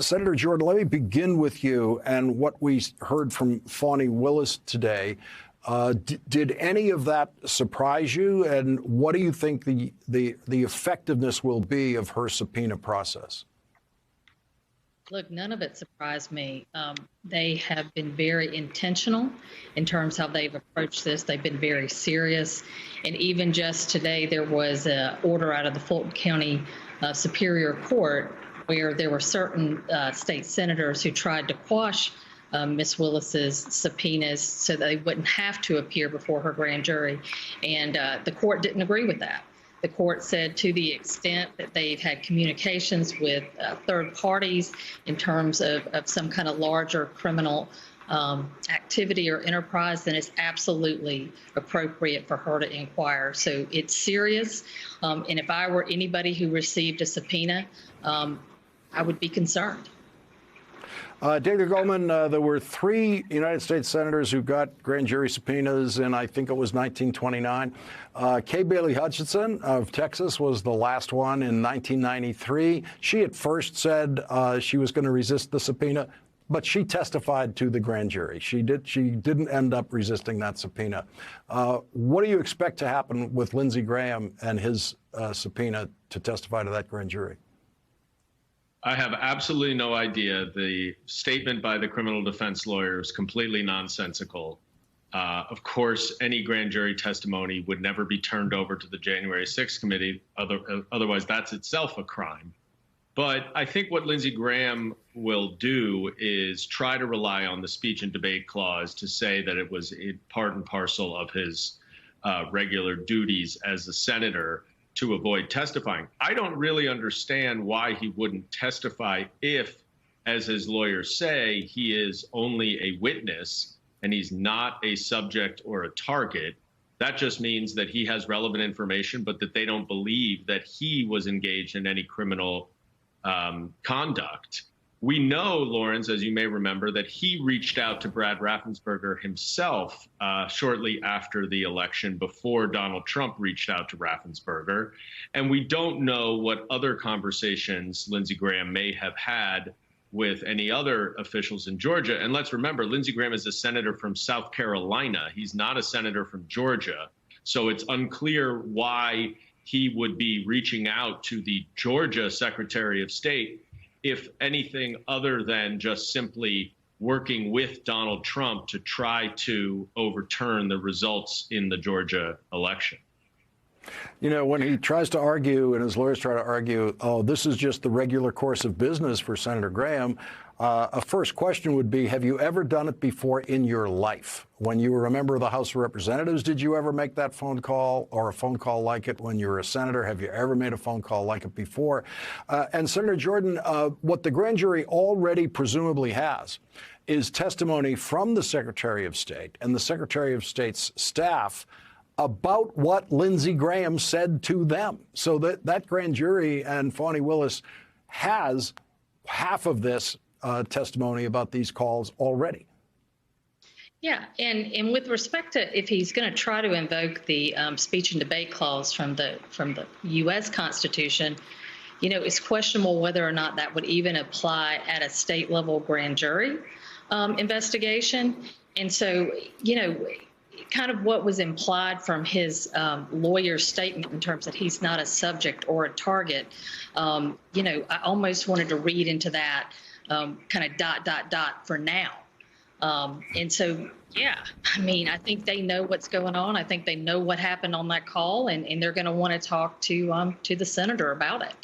Senator Jordan, let me begin with you and what we heard from Fani Willis today. Did any of that surprise you? And what do you think the effectiveness will be of her subpoena process? Look, none of it surprised me. They have been very intentional in terms of how they've approached this. They've been very serious. And even just today, there was an order out of the Fulton County Superior Court where there were certain state senators who tried to quash Ms. Willis's subpoenas so they wouldn't have to appear before her grand jury. And the court didn't agree with that. The court said to the extent that they've had communications with third parties in terms of some kind of larger criminal activity or enterprise, then it's absolutely appropriate for her to inquire. So it's serious. And if I were anybody who received a subpoena, I would be concerned. David Goldman, there were 3 United States senators who got grand jury subpoenas in, I think it was 1929. Kay Bailey Hutchinson of Texas was the last one in 1993. She at first said she was going to resist the subpoena, but she testified to the grand jury. She didn't end up resisting that subpoena. What do you expect to happen with Lindsey Graham and his subpoena to testify to that grand jury? I have absolutely no idea. The statement by the criminal defense lawyer is completely nonsensical. Of course, any grand jury testimony would never be turned over to the January 6th committee. Otherwise, that's itself a crime. But I think what Lindsey Graham will do is try to rely on the speech and debate clause to say that it was part and parcel of his regular duties as a senator to avoid testifying. I don't really understand why he wouldn't testify if, as his lawyers say, he is only a witness and he's not a subject or a target. That just means that he has relevant information, but that they don't believe that he was engaged in any criminal conduct. We know, Lawrence, as you may remember, that he reached out to Brad Raffensperger himself shortly after the election, before Donald Trump reached out to Raffensperger. And we don't know what other conversations Lindsey Graham may have had with any other officials in Georgia. And let's remember, Lindsey Graham is a senator from South Carolina. He's not a senator from Georgia. So it's unclear why he would be reaching out to the Georgia Secretary of State, if anything other than just simply working with Donald Trump to try to overturn the results in the Georgia election. You know, when he tries to argue and his lawyers try to argue, oh, this is just the regular course of business for Senator Graham, a first question would be, have you ever done it before in your life? When you were a member of the House of Representatives, did you ever make that phone call or a phone call like it when you were a senator? Have you ever made a phone call like it before? And Senator Jordan, what the grand jury already presumably has is testimony from the Secretary of State and the Secretary of State's staff about what Lindsey Graham said to them. So that grand jury and Fani Willis has half of this testimony about these calls already. Yeah, and with respect to if he's going to try to invoke the speech and debate clause from the U.S. Constitution, you know, it's questionable whether or not that would even apply at a state level grand jury investigation. And so, you know, kind of what was implied from his lawyer's statement in terms that he's not a subject or a target, you know, I almost wanted to read into that kind of ... for now. And so, yeah, I mean, I think they know what's going on. I think they know what happened on that call, and they're going to want to talk to the senator about it.